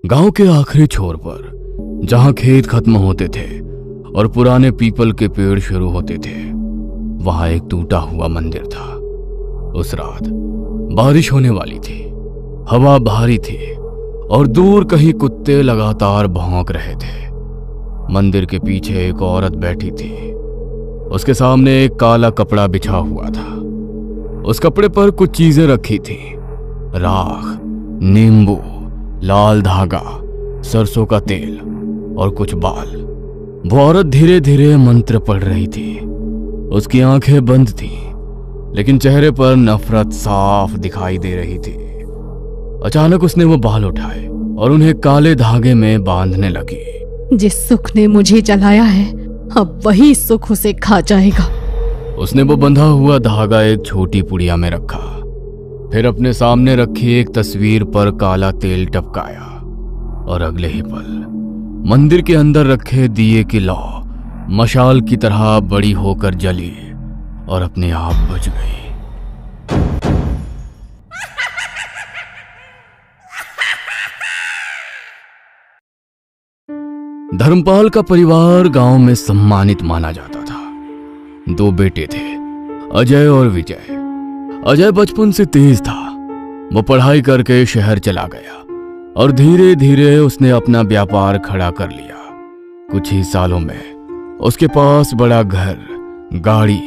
गांव के आखिरी छोर पर, जहां खेत खत्म होते थे और पुराने पीपल के पेड़ शुरू होते थे, वहां एक टूटा हुआ मंदिर था। उस रात बारिश होने वाली थी, हवा भारी थी और दूर कहीं कुत्ते लगातार भौंक रहे थे। मंदिर के पीछे एक औरत बैठी थी। उसके सामने एक काला कपड़ा बिछा हुआ था। उस कपड़े पर कुछ चीजें रखी थी, राख, नींबू, लाल धागा, सरसों का तेल और कुछ बाल। वो औरत धीरे धीरे मंत्र पढ़ रही थी। उसकी आंखें बंद थीं, लेकिन चेहरे पर नफरत साफ दिखाई दे रही थी। अचानक उसने वो बाल उठाए और उन्हें काले धागे में बांधने लगी। जिस सुख ने मुझे जलाया है, अब वही सुख उसे खा जाएगा। उसने वो बंधा हुआ धागा एक छोटी पुड़िया में रखा, फिर अपने सामने रखी एक तस्वीर पर काला तेल टपकाया और अगले ही पल मंदिर के अंदर रखे दिए की लौ मशाल की तरह बड़ी होकर जली और अपने आप बुझ गई। धर्मपाल का परिवार गांव में सम्मानित माना जाता था। 2 बेटे थे, अजय और विजय। अजय बचपन से तेज था। वो पढ़ाई करके शहर चला गया और धीरे धीरे उसने अपना व्यापार खड़ा कर लिया। कुछ ही सालों में उसके पास बड़ा घर, गाड़ी,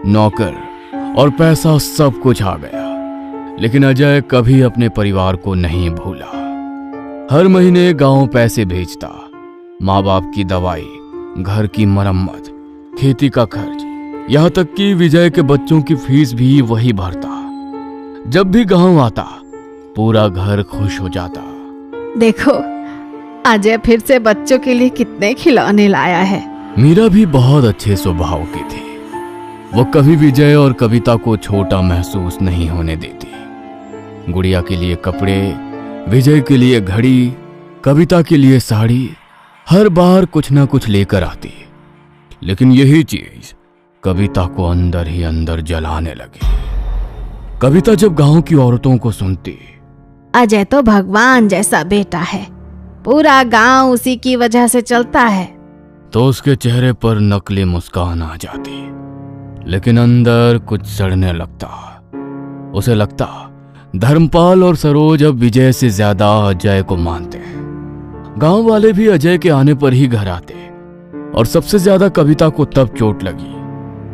नौकर और पैसा सब कुछ आ गया। लेकिन अजय कभी अपने परिवार को नहीं भूला। हर महीने गांव पैसे भेजता, माँ बाप की दवाई, घर की मरम्मत, खेती का खर्च, यहाँ तक कि विजय के बच्चों की फीस भी वही भरता। जब भी गांव आता, पूरा घर खुश हो जाता। देखो, अजय फिर से बच्चों के लिए कितने खिलौने लाया है। मीरा भी बहुत अच्छे स्वभाव की थी। वो कभी विजय और कविता को छोटा महसूस नहीं होने देती। गुड़िया के लिए कपड़े, विजय के लिए घड़ी, कविता के लिए साड़ी, हर बार कुछ ना कुछ लेकर आती। लेकिन यही चीज कविता को अंदर ही अंदर जलाने लगी। कविता जब गांव की औरतों को सुनती, अजय तो भगवान जैसा बेटा है, पूरा गांव उसी की वजह से चलता है, तो उसके चेहरे पर नकली मुस्कान आ जाती। लेकिन अंदर कुछ सड़ने लगता। उसे लगता धर्मपाल और सरोज अब विजय से ज्यादा अजय को मानते हैं। गांव वाले भी अजय के आने पर ही घर आते और सबसे ज्यादा कविता को तब चोट लगी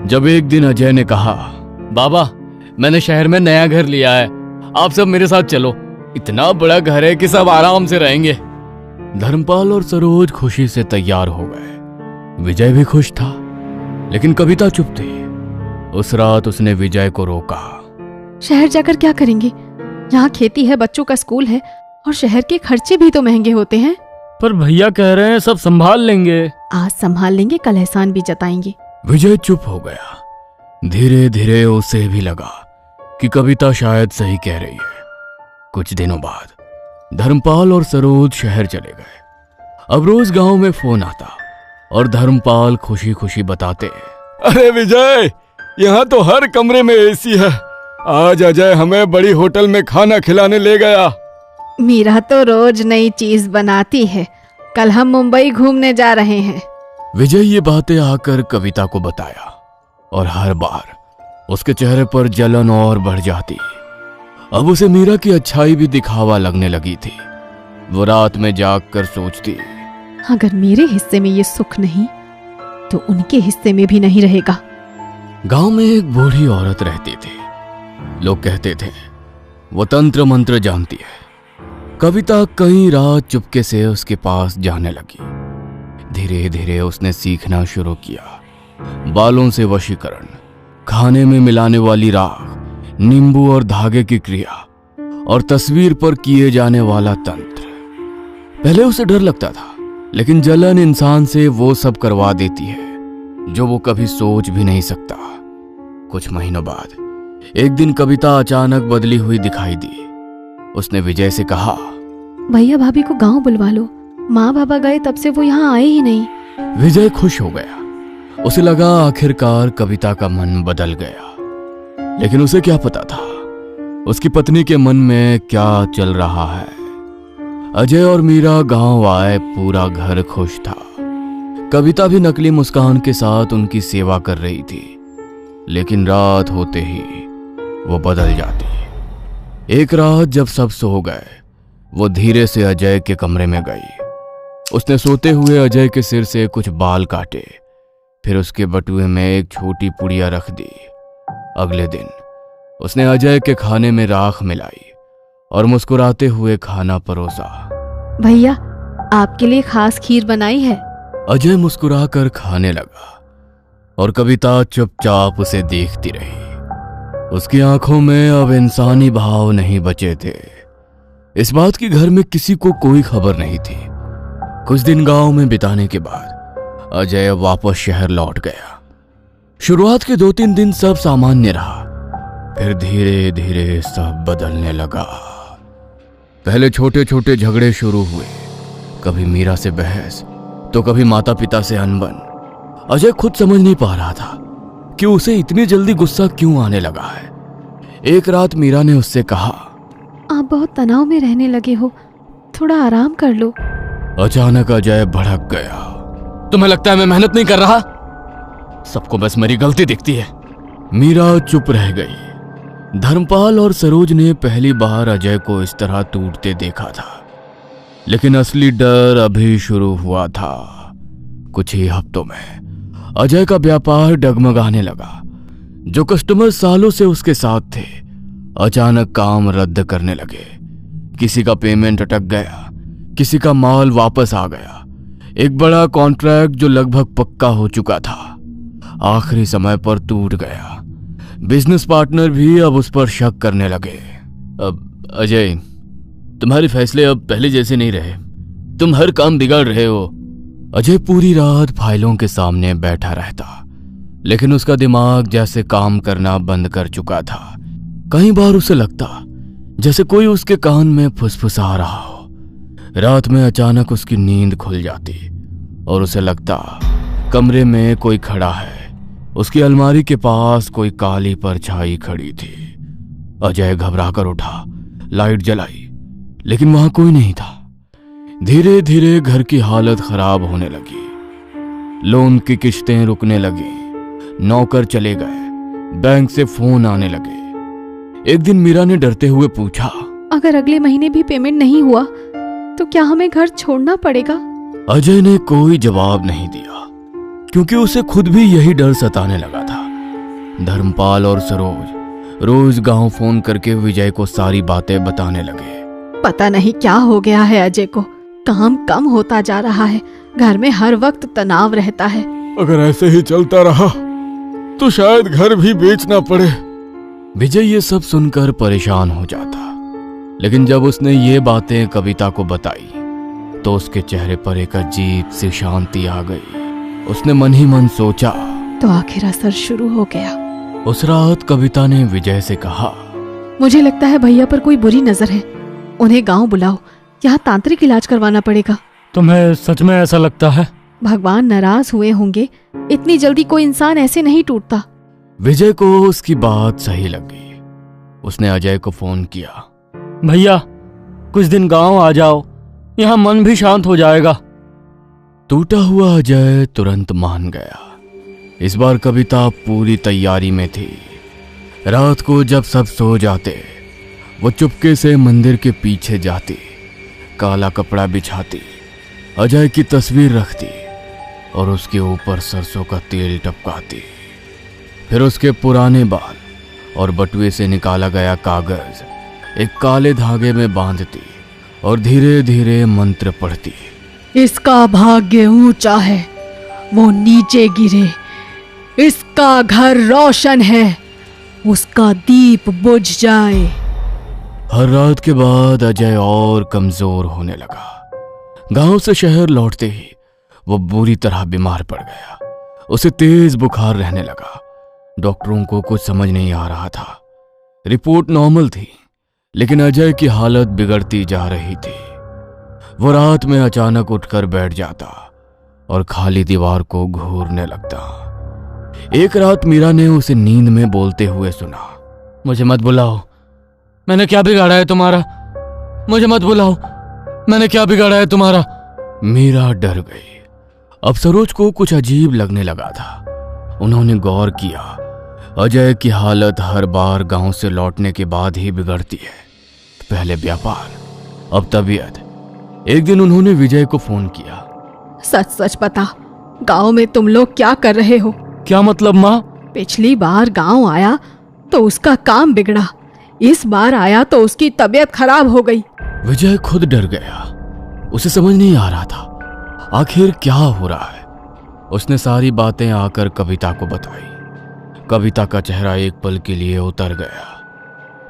जब एक दिन अजय ने कहा, बाबा, मैंने शहर में नया घर लिया है, आप सब मेरे साथ चलो। इतना बड़ा घर है कि सब आराम से रहेंगे। धर्मपाल और सरोज खुशी से तैयार हो गए। विजय भी खुश था, लेकिन कविता चुप थी। उस रात उसने विजय को रोका। शहर जाकर क्या करेंगे? यहाँ खेती है, बच्चों का स्कूल है और शहर के खर्चे भी तो महंगे होते हैं। पर भैया कह रहे हैं सब संभाल लेंगे। आज संभाल लेंगे, कल एहसान भी जताएंगे। विजय चुप हो गया। धीरे धीरे उसे भी लगा कि कविता शायद सही कह रही है। कुछ दिनों बाद धर्मपाल और सरोज शहर चले गए। अब रोज गांव में फोन आता और धर्मपाल खुशी खुशी बताते, अरे विजय, यहाँ तो हर कमरे में एसी है। आज अजय हमें बड़ी होटल में खाना खिलाने ले गया। मीरा तो रोज नई चीज बनाती है। कल हम मुंबई घूमने जा रहे हैं। विजय ये बातें आकर कविता को बताया और हर बार उसके चेहरे पर जलन और बढ़ जाती। अब उसे मीरा की अच्छाई भी दिखावा लगने लगी थी। वो रात में जागकर सोचती, अगर मेरे हिस्से में ये सुख नहीं तो उनके हिस्से में भी नहीं रहेगा। गांव में एक बूढ़ी औरत रहती थी। लोग कहते थे वो तंत्र मंत्र जानती है। कविता कई रात चुपके से उसके पास जाने लगी। धीरे धीरे उसने सीखना शुरू किया। बालों से वशीकरण, खाने में मिलाने वाली राख, नींबू और धागे की क्रिया और तस्वीर पर किए जाने वाला तंत्र। पहले उसे डर लगता था, लेकिन जलन इंसान से वो सब करवा देती है जो वो कभी सोच भी नहीं सकता। कुछ महीनों बाद एक दिन कविता अचानक बदली हुई दिखाई दी। उसने विजय से कहा, भैया भाभी को गांव बुलवा लो। माँ बाबा गए तब से वो यहाँ आए ही नहीं। विजय खुश हो गया। उसे लगा आखिरकार कविता का मन बदल गया। लेकिन उसे क्या पता था उसकी पत्नी के मन में क्या चल रहा है। अजय और मीरा गांव आए, पूरा घर खुश था। कविता भी नकली मुस्कान के साथ उनकी सेवा कर रही थी। लेकिन रात होते ही वो बदल जाती। एक रात जब सब सो गए, वो धीरे से अजय के कमरे में गई। उसने सोते हुए अजय के सिर से कुछ बाल काटे, फिर उसके बटुए में एक छोटी पुड़िया रख दी। अगले दिन उसने अजय के खाने में राख मिलाई और मुस्कुराते हुए खाना परोसा। भैया, आपके लिए खास खीर बनाई है। अजय मुस्कुराकर खाने लगा और कविता चुपचाप उसे देखती रही। उसकी आंखों में अब इंसानी भाव नहीं बचे थे। इस बात की घर में किसी को कोई खबर नहीं थी। कुछ दिन गांव में बिताने के बाद अजय वापस शहर लौट गया। शुरुआत के 2-3 दिन सब सामान्य रहा, फिर धीरे धीरे सब बदलने लगा। पहले छोटे छोटे झगड़े शुरू हुए, कभी मीरा से बहस तो कभी माता पिता से अनबन। अजय खुद समझ नहीं पा रहा था कि उसे इतनी जल्दी गुस्सा क्यों आने लगा है। एक रात मीरा ने उससे कहा, आप बहुत तनाव में रहने लगे हो, थोड़ा आराम कर लो। अचानक अजय भड़क गया। तुम्हें लगता है मैं मेहनत नहीं कर रहा? सबको बस मेरी गलती दिखती है। मीरा चुप रह गई। धर्मपाल और सरोज ने पहली बार अजय को इस तरह टूटते देखा था, लेकिन असली डर अभी शुरू हुआ था। कुछ ही हफ्तों में अजय का व्यापार डगमगाने लगा। जो कस्टमर सालों से उसके साथ थे, अचानक काम रद्द करने लगे। किसी का पेमेंट अटक गया, किसी का माल वापस आ गया। एक बड़ा कॉन्ट्रैक्ट जो लगभग पक्का हो चुका था, आखिरी समय पर टूट गया। बिजनेस पार्टनर भी अब उस पर शक करने लगे। अब अजय, तुम्हारे फैसले अब पहले जैसे नहीं रहे। तुम हर काम बिगाड़ रहे हो। अजय पूरी रात फाइलों के सामने बैठा रहता, लेकिन उसका दिमाग जैसे काम करना बंद कर चुका था। कई बार उसे लगता जैसे कोई उसके कान में फुसफुसा रहा हो। रात में अचानक उसकी नींद खुल जाती और उसे लगता कमरे में कोई खड़ा है। उसकी अलमारी के पास कोई काली परछाई खड़ी थी। अजय घबरा कर उठा, लाइट जलाई, लेकिन वहां कोई नहीं था। धीरे धीरे घर की हालत खराब होने लगी। लोन की किश्तें रुकने लगी, नौकर चले गए, बैंक से फोन आने लगे। एक दिन मीरा ने डरते हुए पूछा, अगर अगले महीने भी पेमेंट नहीं हुआ तो क्या हमें घर छोड़ना पड़ेगा? अजय ने कोई जवाब नहीं दिया, क्योंकि उसे खुद भी यही डर सताने लगा था। धर्मपाल और सरोज रोज गांव फोन करके विजय को सारी बातें बताने लगे। पता नहीं क्या हो गया है अजय को, काम कम होता जा रहा है, घर में हर वक्त तनाव रहता है। अगर ऐसे ही चलता रहा तो शायद घर भी बेचना पड़े। विजय ये सब सुनकर परेशान हो जाता, लेकिन जब उसने ये बातें कविता को बताई तो उसके चेहरे पर एक अजीब सी शांति आ गई। उसने मन ही मन सोचा, तो आखिर असर शुरू हो गया। उस रात कविता ने विजय से कहा, मुझे लगता है भैया पर कोई बुरी नजर है, उन्हें गांव बुलाओ, यहाँ तांत्रिक इलाज करवाना पड़ेगा। तुम्हें सच में ऐसा लगता है? भगवान नाराज हुए होंगे, इतनी जल्दी कोई इंसान ऐसे नहीं टूटता। विजय को उसकी बात सही लगी। उसने अजय को फोन किया, भैया कुछ दिन गांव आ जाओ, यहाँ मन भी शांत हो जाएगा। टूटा हुआ अजय तुरंत मान गया। इस बार कविता पूरी तैयारी में थी। रात को जब सब सो जाते, वो चुपके से मंदिर के पीछे जाती, काला कपड़ा बिछाती, अजय की तस्वीर रखती और उसके ऊपर सरसों का तेल टपकाती। फिर उसके पुराने बाल और बटुए से निकाला गया कागज एक काले धागे में बांधती और धीरे धीरे मंत्र पढ़ती। इसका भाग्य ऊंचा है, वो नीचे गिरे। इसका घर रोशन है, उसका दीप बुझ जाए। हर रात के बाद अजय और कमजोर होने लगा। गांव से शहर लौटते ही वो बुरी तरह बीमार पड़ गया। उसे तेज बुखार रहने लगा। डॉक्टरों को कुछ समझ नहीं आ रहा था। रिपोर्ट नॉर्मल थी, लेकिन अजय की हालत बिगड़ती जा रही थी। वो रात में अचानक उठकर बैठ जाता और खाली दीवार को घूरने लगता। एक रात मीरा ने उसे नींद में बोलते हुए सुना, मुझे मत बुलाओ, मैंने क्या बिगाड़ा है तुम्हारा? मुझे मत बुलाओ, मैंने क्या बिगाड़ा है तुम्हारा? मीरा डर गई। अब सरोज को कुछ अजीब लगने लगा था। उन्होंने गौर किया, अजय की हालत हर बार गांव से लौटने के बाद ही बिगड़ती है। पहले व्यापार, अब तबीयत। एक दिन उन्होंने विजय को फोन किया। सच सच बता, गांव में तुम लोग क्या कर रहे हो? क्या मतलब माँ? पिछली बार गांव आया तो उसका काम बिगड़ा, इस बार आया तो उसकी तबीयत खराब हो गई। विजय खुद डर गया। उसे समझ नहीं आ रहा था आखिर क्या हो रहा है। उसने सारी बातें आकर कविता को बताई। कविता का चेहरा एक पल के लिए उतर गया।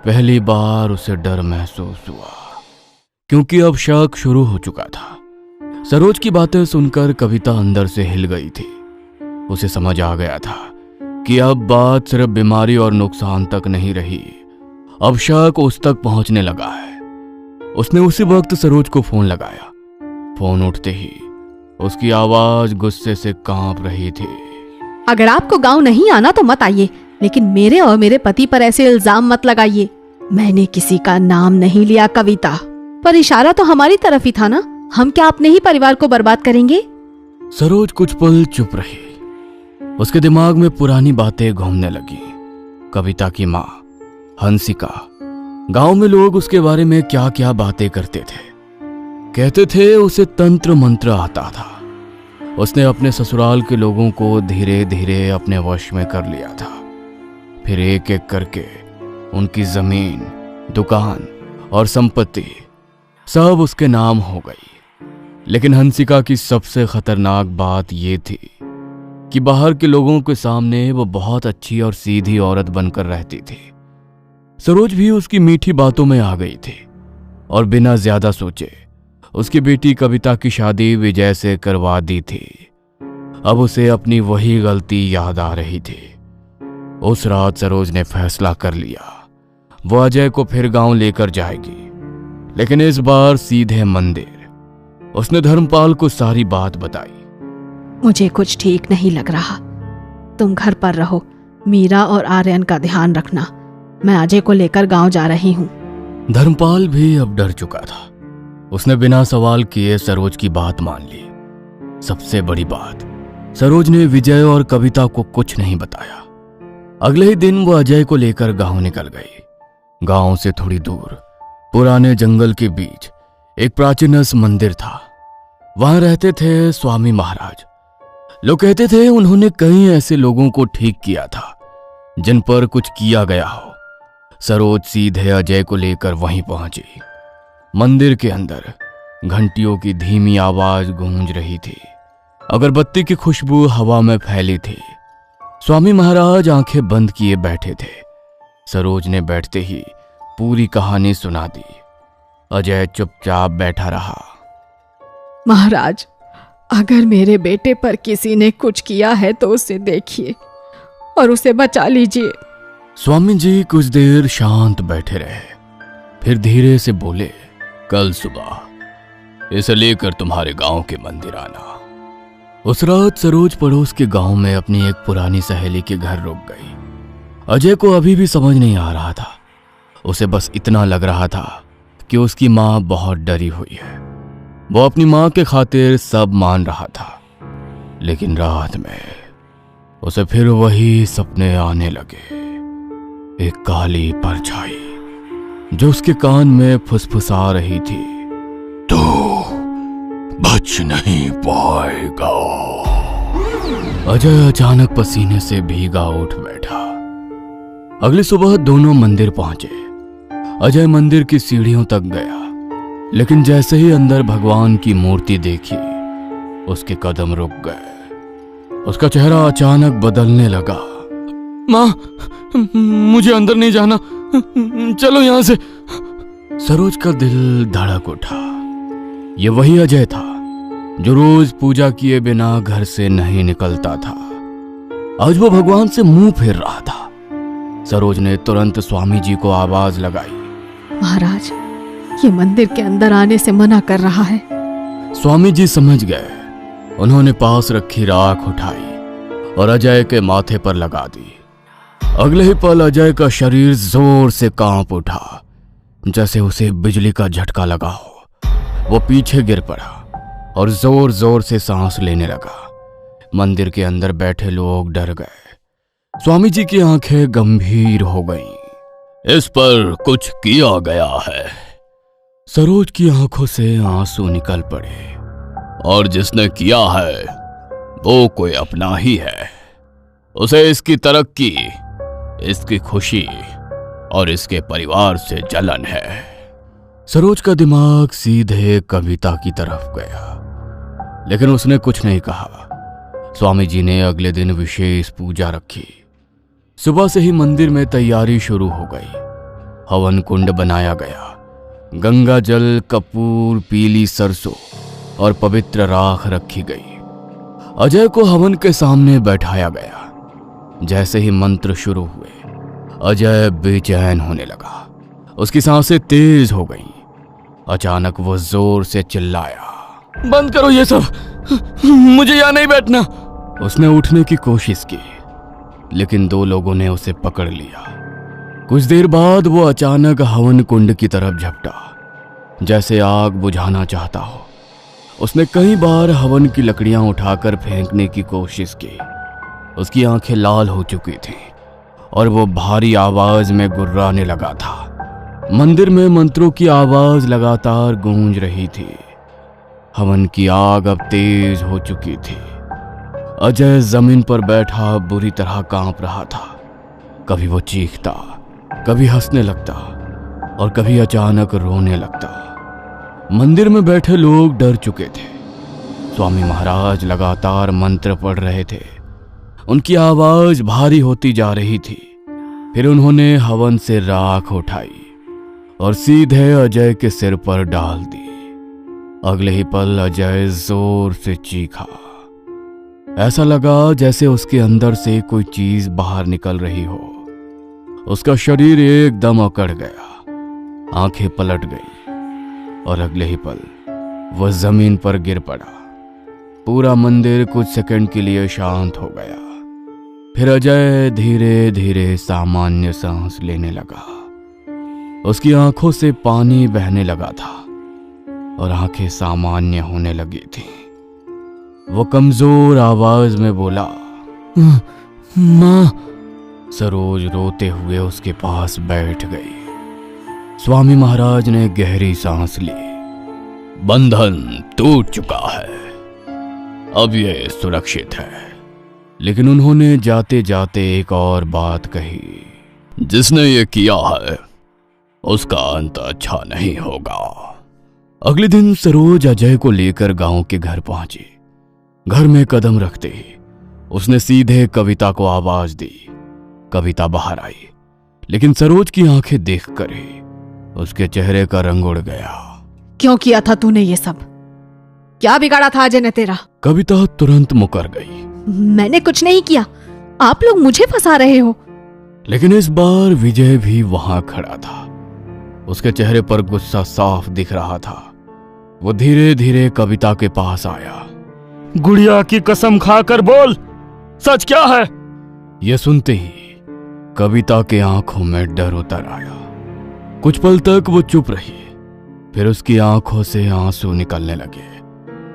पहली बार उसे डर महसूस हुआ, क्योंकि अब शक शुरू हो चुका था। सरोज की बातें सुनकर कविता अंदर से हिल गई थी। उसे समझ आ गया था कि अब बात सिर्फ बीमारी और नुकसान तक नहीं रही, अब शक उस तक पहुंचने लगा है। उसने उसी वक्त सरोज को फोन लगाया। फोन उठते ही उसकी आवाज गुस्से से कांप रही थी। अगर आपको गांव नहीं आना तो मत आइए, लेकिन मेरे और मेरे पति पर ऐसे इल्जाम मत लगाइए। मैंने किसी का नाम नहीं लिया कविता, पर इशारा तो हमारी तरफ ही था ना। हम क्या अपने ही परिवार को बर्बाद करेंगे? सरोज कुछ पल चुप रही। उसके दिमाग में पुरानी बातें घूमने लगी। कविता की माँ हंसिका, गांव में लोग उसके बारे में क्या क्या बातें करते थे। कहते थे उसे तंत्र मंत्र आता था। उसने अपने ससुराल के लोगों को धीरे धीरे अपने वश में कर लिया था। फिर एक एक करके उनकी जमीन, दुकान और संपत्ति सब उसके नाम हो गई। लेकिन हंसिका की सबसे खतरनाक बात यह थी कि बाहर के लोगों के सामने वो बहुत अच्छी और सीधी औरत बनकर रहती थी। सरोज भी उसकी मीठी बातों में आ गई थी और बिना ज्यादा सोचे उसकी बेटी कविता की शादी विजय से करवा दी थी। अब उसे अपनी वही गलती याद आ रही थी। उस रात सरोज ने फैसला कर लिया, वो अजय को फिर गांव लेकर जाएगी, लेकिन इस बार सीधे मंदिर। उसने धर्मपाल को सारी बात बताई। मुझे कुछ ठीक नहीं लग रहा। तुम घर पर रहो, मीरा और आर्यन का ध्यान रखना। मैं अजय को लेकर गांव जा रही हूँ। धर्मपाल भी अब डर चुका था। उसने बिना सवाल किए सरोज की बात मान ली। सबसे बड़ी बात, सरोज ने विजय और कविता को कुछ नहीं बताया। अगले ही दिन वो अजय को लेकर गांव निकल गई। गांव से थोड़ी दूर पुराने जंगल के बीच एक प्राचीन मंदिर था। वहां रहते थे स्वामी महाराज। लोग कहते थे उन्होंने कई ऐसे लोगों को ठीक किया था जिन पर कुछ किया गया हो। सरोज सीधे अजय को लेकर वहीं पहुंची। मंदिर के अंदर घंटियों की धीमी आवाज गूंज रही थी। अगरबत्ती की खुशबू हवा में फैली थी। स्वामी महाराज आंखें बंद किए बैठे थे। सरोज ने बैठते ही पूरी कहानी सुना दी। अजय चुपचाप बैठा रहा। महाराज, अगर मेरे बेटे पर किसी ने कुछ किया है तो उसे देखिए और उसे बचा लीजिए। स्वामी जी कुछ देर शांत बैठे रहे, फिर धीरे से बोले, कल सुबह इसे लेकर तुम्हारे गांव के मंदिर आना। उस रात सरोज पड़ोस के गांव में अपनी एक पुरानी सहेली के घर रुक गई। अजय को अभी भी समझ नहीं आ रहा था। उसे बस इतना लग रहा था कि उसकी मां बहुत डरी हुई है। वो अपनी मां के खातिर सब मान रहा था। लेकिन रात में उसे फिर वही सपने आने लगे। एक काली परछाई जो उसके कान में फुसफुसा रही थी, तो बच नहीं पाएगा। अजय अचानक पसीने से भीगा उठ बैठा। अगली सुबह दोनों मंदिर पहुंचे। अजय मंदिर की सीढ़ियों तक गया, लेकिन जैसे ही अंदर भगवान की मूर्ति देखी, उसके कदम रुक गए। उसका चेहरा अचानक बदलने लगा। मां, मुझे अंदर नहीं जाना, चलो यहां से। सरोज का दिल धड़क उठा। ये वही अजय था जो रोज पूजा किए बिना घर से नहीं निकलता था। आज वो भगवान से मुंह फेर रहा था। सरोज ने तुरंत स्वामी जी को आवाज लगाई। महाराज, ये मंदिर के अंदर आने से मना कर रहा है। स्वामी जी समझ गए। उन्होंने पास रखी राख उठाई और अजय के माथे पर लगा दी। अगले ही पल अजय का शरीर जोर से कांप उठा, जैसे उसे बिजली का झटका लगा हो। वो पीछे गिर पड़ा और जोर जोर से सांस लेने लगा। मंदिर के अंदर बैठे लोग डर गए। स्वामी जी की आंखें गंभीर हो गईं। इस पर कुछ किया गया है। सरोज की आंखों से आंसू निकल पड़े। और जिसने किया है वो कोई अपना ही है। उसे इसकी तरक्की, इसकी खुशी और इसके परिवार से जलन है। सरोज का दिमाग सीधे कविता की तरफ गया, लेकिन उसने कुछ नहीं कहा। स्वामी जी ने अगले दिन विशेष पूजा रखी। सुबह से ही मंदिर में तैयारी शुरू हो गई। हवन कुंड बनाया गया। गंगा जल, कपूर, पीली सरसों और पवित्र राख रखी गई। अजय को हवन के सामने बैठाया गया। जैसे ही मंत्र शुरू हुए, अजय बेचैन होने लगा। उसकी सांसें तेज हो गईं। अचानक वो जोर से चिल्लाया, बंद करो ये सब, मुझे यहां नहीं बैठना। उसने उठने की कोशिश की, लेकिन दो लोगों ने उसे पकड़ लिया। कुछ देर बाद वो अचानक हवन कुंड की तरफ झपटा, जैसे आग बुझाना चाहता हो। उसने कई बार हवन की लकड़ियां उठाकर फेंकने की कोशिश की। उसकी आंखें लाल हो चुकी थीं और वो भारी आवाज में गुर्राने लगा था। मंदिर में मंत्रों की आवाज लगातार गूंज रही थी। हवन की आग अब तेज हो चुकी थी। अजय जमीन पर बैठा बुरी तरह कांप रहा था। कभी वो चीखता, कभी हंसने लगता और कभी अचानक रोने लगता। मंदिर में बैठे लोग डर चुके थे। स्वामी महाराज लगातार मंत्र पढ़ रहे थे। उनकी आवाज भारी होती जा रही थी। फिर उन्होंने हवन से राख उठाई और सीधे अजय के सिर पर डाल दी। अगले ही पल अजय जोर से चीखा। ऐसा लगा जैसे उसके अंदर से कोई चीज बाहर निकल रही हो। उसका शरीर एकदम अकड़ गया। आंखें पलट गई और अगले ही पल वह जमीन पर गिर पड़ा। पूरा मंदिर कुछ सेकंड के लिए शांत हो गया। फिर अजय धीरे धीरे सामान्य सांस लेने लगा। उसकी आंखों से पानी बहने लगा था और आंखें सामान्य होने लगी थी। वो कमजोर आवाज में बोला, मां। सरोज रोते हुए उसके पास बैठ गई। स्वामी महाराज ने गहरी सांस ली। बंधन टूट चुका है, अब ये सुरक्षित है। लेकिन उन्होंने जाते जाते एक और बात कही, जिसने ये किया है उसका अंत अच्छा नहीं होगा। अगले दिन सरोज अजय को लेकर गांव के घर पहुंची। घर में कदम रखते ही उसने सीधे कविता को आवाज दी। कविता बाहर आई, लेकिन सरोज की आंखें देखकर ही उसके चेहरे का रंग उड़ गया। क्यों किया था तूने ये सब? क्या बिगाड़ा था अजय ने तेरा? कविता तुरंत मुकर गई। मैंने कुछ नहीं किया, आप लोग मुझे फंसा रहे हो। लेकिन इस बार विजय भी वहां खड़ा था। उसके चेहरे पर गुस्सा साफ दिख रहा था। वो धीरे धीरे कविता के पास आया। गुड़िया की कसम खाकर बोल, सच क्या है? यह सुनते ही कविता के आंखों में डर उतर आया। कुछ पल तक वो चुप रही। फिर उसकी आंखों से आंसू निकलने लगे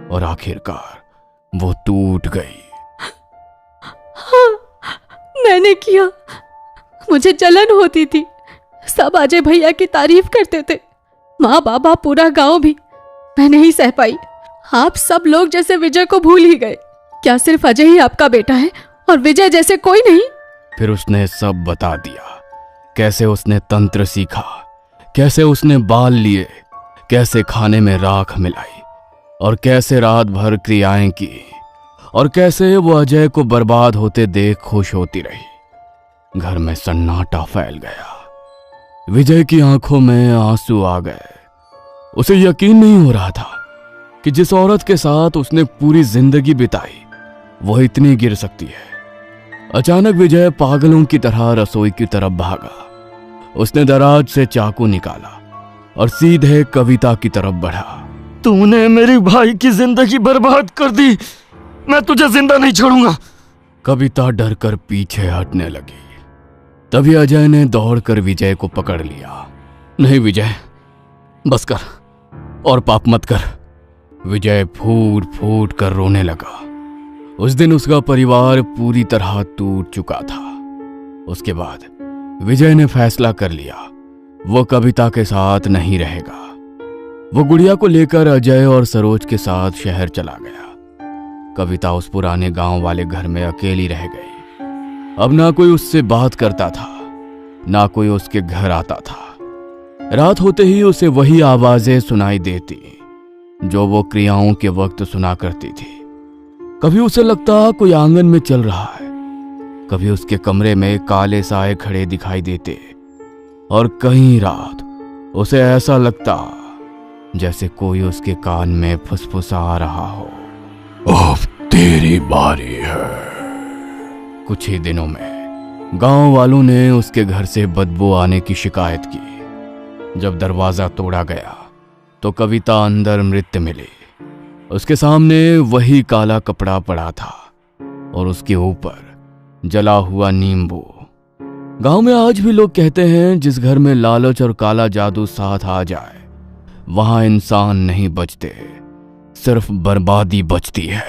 और आखिरकार वो टूट गई। हाँ, मैंने किया। मुझे जलन होती थी। सब अजय भैया की तारीफ करते थे, माँ बाबा पूरा गांव भी। मैं नहीं सह पाई। आप सब लोग जैसे विजय को भूल ही गए। क्या सिर्फ अजय ही आपका बेटा है और विजय जैसे कोई नहीं? फिर उसने सब बता दिया। कैसे उसने तंत्र सीखा, कैसे उसने बाल लिए, कैसे खाने में राख मिलाई और कैसे रात भर क्रियाएं की और कैसे वो अजय को बर्बाद होते देख खुश होती रही। घर में सन्नाटा फैल गया। विजय की आंखों में आंसू आ गए। उसे यकीन नहीं हो रहा था कि जिस औरत के साथ उसने पूरी जिंदगी बिताई वह इतनी गिर सकती है। अचानक विजय पागलों की तरह रसोई की तरफ भागा। उसने दराज से चाकू निकाला और सीधे कविता की तरफ बढ़ा। तूने मेरी भाई की जिंदगी बर्बाद कर दी। मैं तुझे जिंदा नहीं छोड़ूंगा। कविता डर कर पीछे हटने लगी। तभी अजय ने दौड़कर विजय को पकड़ लिया। नहीं विजय, बस कर, और पाप मत कर। विजय फूट फूट कर रोने लगा। उस दिन उसका परिवार पूरी तरह टूट चुका था। उसके बाद विजय ने फैसला कर लिया वो कविता के साथ नहीं रहेगा। वो गुड़िया को लेकर अजय और सरोज के साथ शहर चला गया। कविता उस पुराने गांव वाले घर में अकेली रह गई। अब ना कोई उससे बात करता था, ना कोई उसके घर आता था। रात होते ही उसे वही आवाजें सुनाई देती जो वो क्रियाओं के वक्त सुना करती थी। कभी उसे लगता कोई आंगन में चल रहा है, कभी उसके कमरे में काले साए खड़े दिखाई देते, और कई रात उसे ऐसा लगता जैसे कोई उसके कान में फुसफुसा रहा हो। अब तेरी बारी है। कुछ ही दिनों में गांव वालों ने उसके घर से बदबू आने की शिकायत की। जब दरवाजा तोड़ा गया तो कविता अंदर मृत मिली। उसके सामने वही काला कपड़ा पड़ा था और उसके ऊपर जला हुआ नींबू। गांव में आज भी लोग कहते हैं जिस घर में लालच और काला जादू साथ आ जाए वहां इंसान नहीं बचते, सिर्फ बर्बादी बचती है।